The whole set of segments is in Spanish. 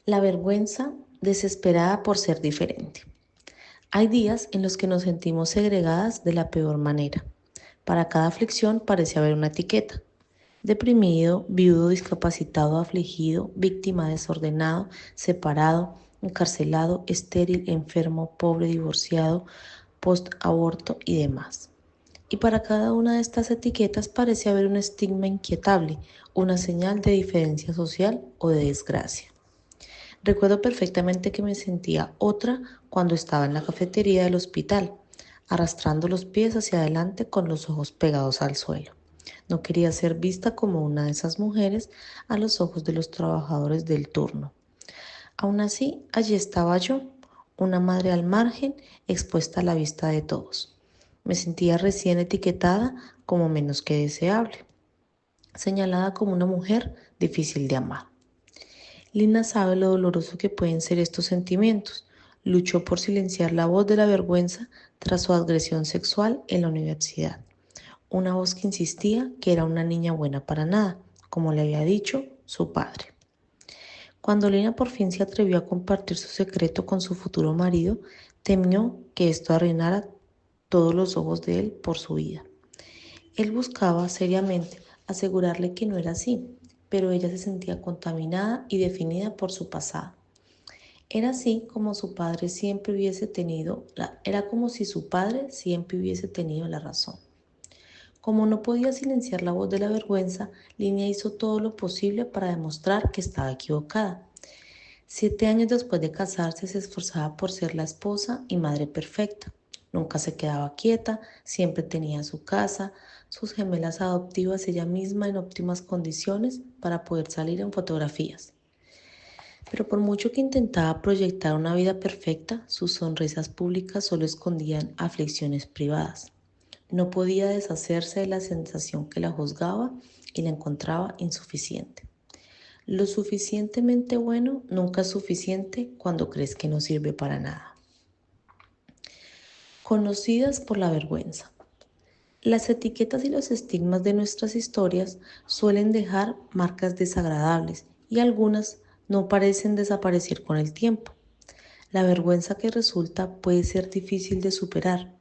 La vergüenza desesperada por ser diferente. Hay días en los que nos sentimos segregadas de la peor manera. Para cada aflicción parece haber una etiqueta. Deprimido, viudo, discapacitado, afligido, víctima, desordenado, separado, encarcelado, estéril, enfermo, pobre, divorciado, post-aborto y demás. Y para cada una de estas etiquetas parece haber un estigma inquietable, una señal de diferencia social o de desgracia. Recuerdo perfectamente que me sentía otra cuando estaba en la cafetería del hospital, arrastrando los pies hacia adelante con los ojos pegados al suelo. No quería ser vista como una de esas mujeres a los ojos de los trabajadores del turno. Aún así, allí estaba yo, una madre al margen, expuesta a la vista de todos. Me sentía recién etiquetada como menos que deseable, señalada como una mujer difícil de amar. Lina sabe lo doloroso que pueden ser estos sentimientos. Luchó por silenciar la voz de la vergüenza tras su agresión sexual en la universidad. Una voz que insistía que era una niña buena para nada, como le había dicho su padre. Cuando Lina por fin se atrevió a compartir su secreto con su futuro marido, temió que esto arruinara todos los ojos de él por su vida. Él buscaba seriamente asegurarle que no era así, pero ella se sentía contaminada y definida por su pasado. Era así como su padre siempre hubiese tenido, era como si su padre siempre hubiese tenido la razón. Como no podía silenciar la voz de la vergüenza, Linnea hizo todo lo posible para demostrar que estaba equivocada. 7 años después de casarse, se esforzaba por ser la esposa y madre perfecta. Nunca se quedaba quieta, siempre tenía su casa, sus gemelas adoptivas, ella misma en óptimas condiciones para poder salir en fotografías. Pero por mucho que intentaba proyectar una vida perfecta, sus sonrisas públicas solo escondían aflicciones privadas. No podía deshacerse de la sensación que la juzgaba y la encontraba insuficiente. Lo suficientemente bueno nunca es suficiente cuando crees que no sirve para nada. Conocidas por la vergüenza. Las etiquetas y los estigmas de nuestras historias suelen dejar marcas desagradables y algunas no parecen desaparecer con el tiempo. La vergüenza que resulta puede ser difícil de superar.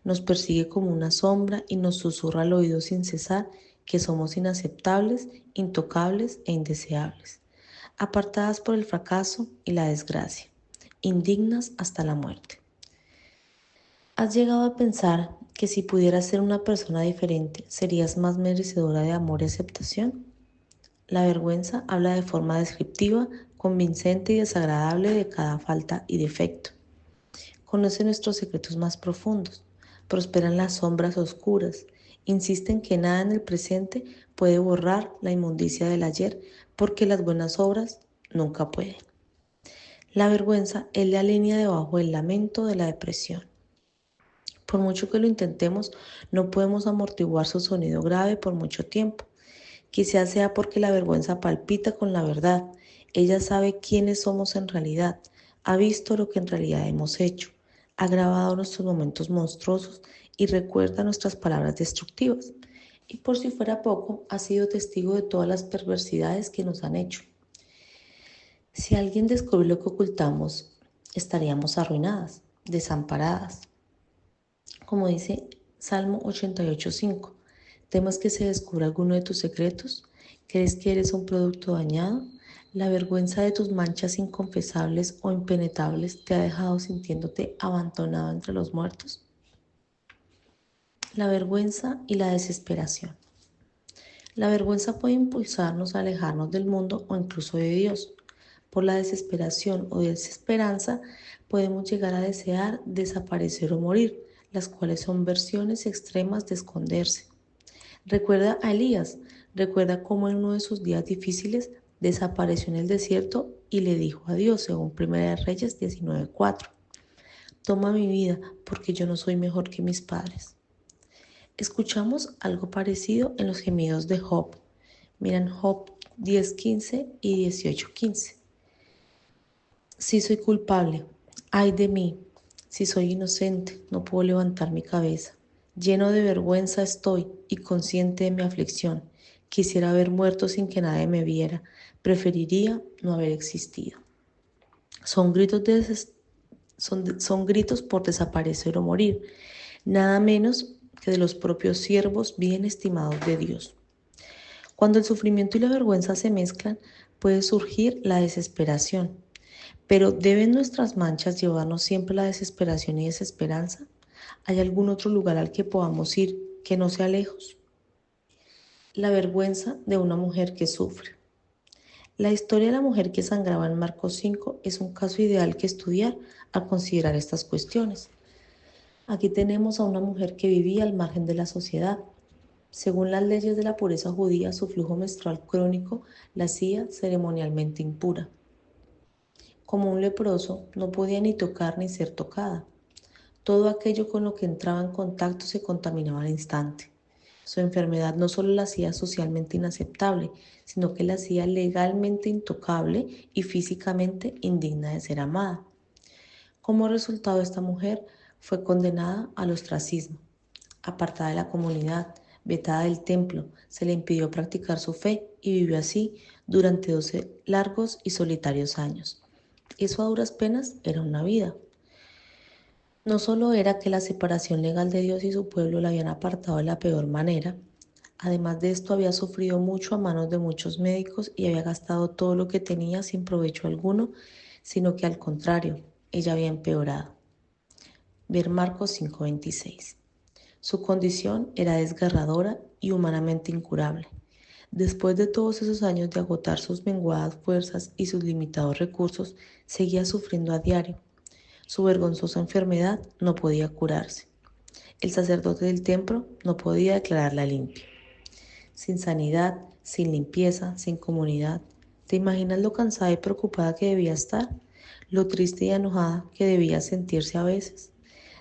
Nos persigue como una sombra y nos susurra al oído sin cesar que somos inaceptables, intocables e indeseables, apartadas por el fracaso y la desgracia, indignas hasta la muerte. ¿Has llegado a pensar que si pudieras ser una persona diferente, serías más merecedora de amor y aceptación? La vergüenza habla de forma descriptiva, convincente y desagradable de cada falta y defecto. Conoce nuestros secretos más profundos, prosperan las sombras oscuras, insiste en que nada en el presente puede borrar la inmundicia del ayer, porque las buenas obras nunca pueden. La vergüenza es la línea debajo del lamento de la depresión. Por mucho que lo intentemos, no podemos amortiguar su sonido grave por mucho tiempo. Quizás sea porque la vergüenza palpita con la verdad. Ella sabe quiénes somos en realidad, ha visto lo que en realidad hemos hecho, ha grabado nuestros momentos monstruosos y recuerda nuestras palabras destructivas. Y por si fuera poco, ha sido testigo de todas las perversidades que nos han hecho. Si alguien descubre lo que ocultamos, estaríamos arruinadas, desamparadas. Como dice Salmo 88:5, ¿temes que se descubra alguno de tus secretos? ¿Crees que eres un producto dañado? ¿La vergüenza de tus manchas inconfesables o impenetrables te ha dejado sintiéndote abandonado entre los muertos? La vergüenza y la desesperación. La vergüenza puede impulsarnos a alejarnos del mundo o incluso de Dios. Por la desesperación o desesperanza podemos llegar a desear desaparecer o morir, las cuales son versiones extremas de esconderse. Recuerda a Elías, recuerda cómo en uno de sus días difíciles desapareció en el desierto y le dijo a Dios, según 1 Reyes 19:4, toma mi vida porque yo no soy mejor que mis padres. Escuchamos algo parecido en los gemidos de Job. Miran Job 10:15 y 18:15. Si soy culpable, ay de mí. Si soy inocente, no puedo levantar mi cabeza. Lleno de vergüenza estoy y consciente de mi aflicción. Quisiera haber muerto sin que nadie me viera. Preferiría no haber existido. Son gritos, son gritos por desaparecer o morir, nada menos que de los propios siervos bien estimados de Dios. Cuando el sufrimiento y la vergüenza se mezclan, puede surgir la desesperación. Pero ¿deben nuestras manchas llevarnos siempre a la desesperación y desesperanza? ¿Hay algún otro lugar al que podamos ir que no sea lejos? La vergüenza de una mujer que sufre. La historia de la mujer que sangraba en Marcos 5 es un caso ideal que estudiar al considerar estas cuestiones. Aquí tenemos a una mujer que vivía al margen de la sociedad. Según las leyes de la pureza judía, su flujo menstrual crónico la hacía ceremonialmente impura. Como un leproso, no podía ni tocar ni ser tocada. Todo aquello con lo que entraba en contacto se contaminaba al instante. Su enfermedad no solo la hacía socialmente inaceptable, sino que la hacía legalmente intocable y físicamente indigna de ser amada. Como resultado, esta mujer fue condenada al ostracismo, apartada de la comunidad, vetada del templo, se le impidió practicar su fe y vivió así durante 12 largos y solitarios años. Eso a duras penas era una vida. No solo era que la separación legal de Dios y su pueblo la habían apartado de la peor manera, además de esto había sufrido mucho a manos de muchos médicos y había gastado todo lo que tenía sin provecho alguno, sino que al contrario, ella había empeorado. Ver Marcos 5:26. Su condición era desgarradora y humanamente incurable. Después de todos esos años de agotar sus menguadas fuerzas y sus limitados recursos, seguía sufriendo a diario. Su vergonzosa enfermedad no podía curarse. El sacerdote del templo no podía declararla limpia. Sin sanidad, sin limpieza, sin comunidad. ¿Te imaginas lo cansada y preocupada que debía estar? Lo triste y enojada que debía sentirse a veces.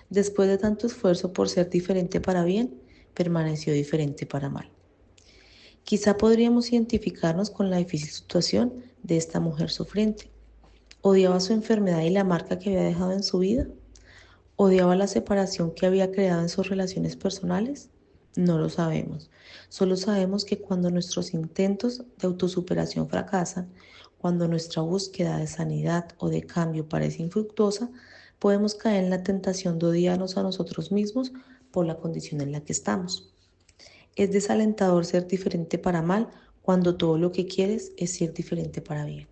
Después de tanto esfuerzo por ser diferente para bien, permaneció diferente para mal. Quizá podríamos identificarnos con la difícil situación de esta mujer sufriente. ¿Odiaba su enfermedad y la marca que había dejado en su vida? ¿Odiaba la separación que había creado en sus relaciones personales? No lo sabemos. Solo sabemos que cuando nuestros intentos de autosuperación fracasan, cuando nuestra búsqueda de sanidad o de cambio parece infructuosa, podemos caer en la tentación de odiarnos a nosotros mismos por la condición en la que estamos. Es desalentador ser diferente para mal cuando todo lo que quieres es ser diferente para bien.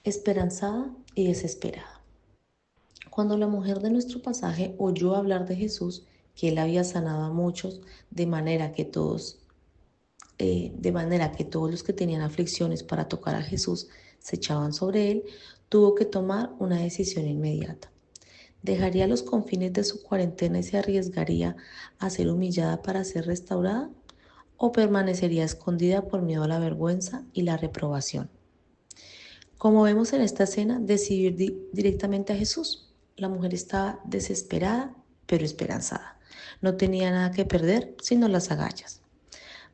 Esperanzada y desesperada. Cuando la mujer de nuestro pasaje oyó hablar de Jesús, que él había sanado a muchos, de manera que todos los que tenían aflicciones para tocar a Jesús se echaban sobre él, tuvo que tomar una decisión inmediata. ¿Dejaría los confines de su cuarentena y se arriesgaría a ser humillada para ser restaurada? ¿O permanecería escondida por miedo a la vergüenza y la reprobación? Como vemos en esta escena, decidió ir directamente a Jesús. La mujer estaba desesperada, pero esperanzada. No tenía nada que perder, sino las agallas.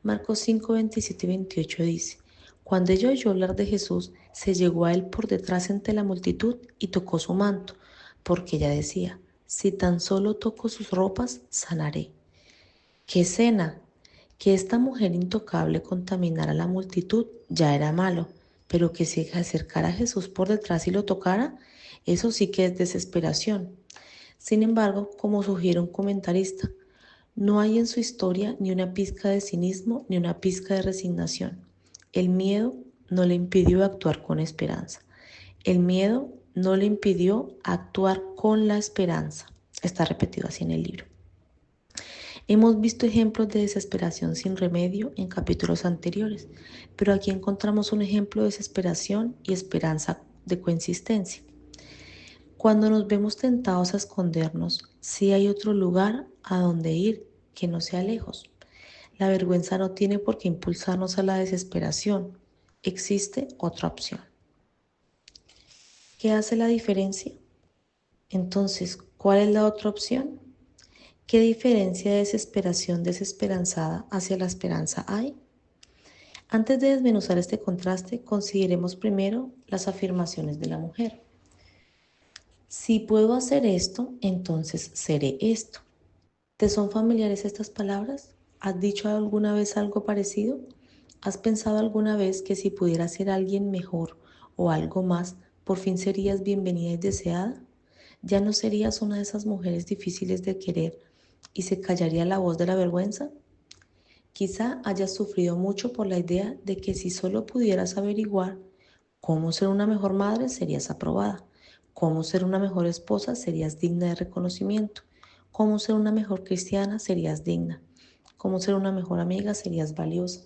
Marcos 5, 27 y 28 dice: Cuando ella oyó hablar de Jesús, se llegó a él por detrás entre la multitud y tocó su manto, porque ella decía: si tan solo toco sus ropas, sanaré. ¡Qué escena! Que esta mujer intocable contaminara a la multitud ya era malo, pero que se acercara a Jesús por detrás y lo tocara, eso sí que es desesperación. Sin embargo, como sugiere un comentarista, no hay en su historia ni una pizca de cinismo ni una pizca de resignación. El miedo no le impidió actuar con esperanza. El miedo no le impidió actuar con la esperanza. Está repetido así en el libro. Hemos visto ejemplos de desesperación sin remedio en capítulos anteriores, pero aquí encontramos un ejemplo de desesperación y esperanza de coexistencia. Cuando nos vemos tentados a escondernos, sí hay otro lugar a donde ir que no sea lejos. La vergüenza no tiene por qué impulsarnos a la desesperación. Existe otra opción. ¿Qué hace la diferencia? Entonces, ¿cuál es la otra opción? ¿Qué diferencia de desesperación desesperanzada hacia la esperanza hay? Antes de desmenuzar este contraste, consideremos primero las afirmaciones de la mujer. Si puedo hacer esto, entonces seré esto. ¿Te son familiares estas palabras? ¿Has dicho alguna vez algo parecido? ¿Has pensado alguna vez que si pudiera ser alguien mejor o algo más, ¿Por fin serías bienvenida y deseada? ¿Ya no serías una de esas mujeres difíciles de querer y se callaría la voz de la vergüenza? Quizá hayas sufrido mucho por la idea de que si solo pudieras averiguar cómo ser una mejor madre, serías aprobada. Cómo ser una mejor esposa, serías digna de reconocimiento. Cómo ser una mejor cristiana, serías digna. Cómo ser una mejor amiga, serías valiosa.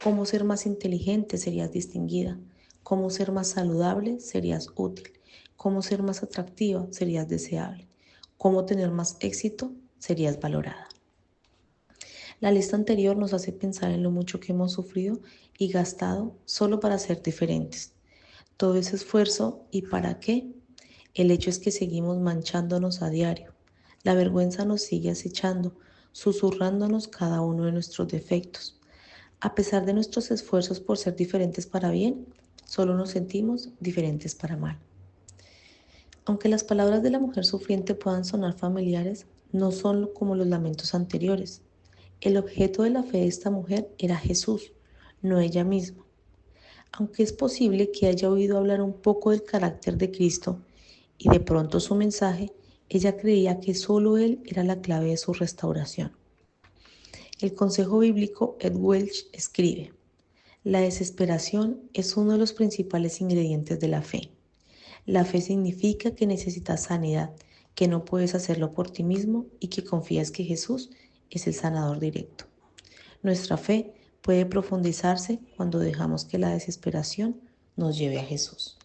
Cómo ser más inteligente, serías distinguida. Cómo ser más saludable, serías útil. Cómo ser más atractiva, serías deseable. Cómo tener más éxito, serías valorada. La lista anterior nos hace pensar en lo mucho que hemos sufrido y gastado solo para ser diferentes. Todo ese esfuerzo, ¿y para qué? El hecho es que seguimos manchándonos a diario. La vergüenza nos sigue acechando, susurrándonos cada uno de nuestros defectos. A pesar de nuestros esfuerzos por ser diferentes para bien, solo nos sentimos diferentes para mal. Aunque las palabras de la mujer sufriente puedan sonar familiares, no son como los lamentos anteriores. El objeto de la fe de esta mujer era Jesús, no ella misma. Aunque es posible que haya oído hablar un poco del carácter de Cristo y de pronto su mensaje, ella creía que solo Él era la clave de su restauración. El consejo bíblico Ed Welch escribe: la desesperación es uno de los principales ingredientes de la fe. La fe significa que necesitas sanidad, que no puedes hacerlo por ti mismo y que confías que Jesús es el sanador directo. Nuestra fe puede profundizarse cuando dejamos que la desesperación nos lleve a Jesús.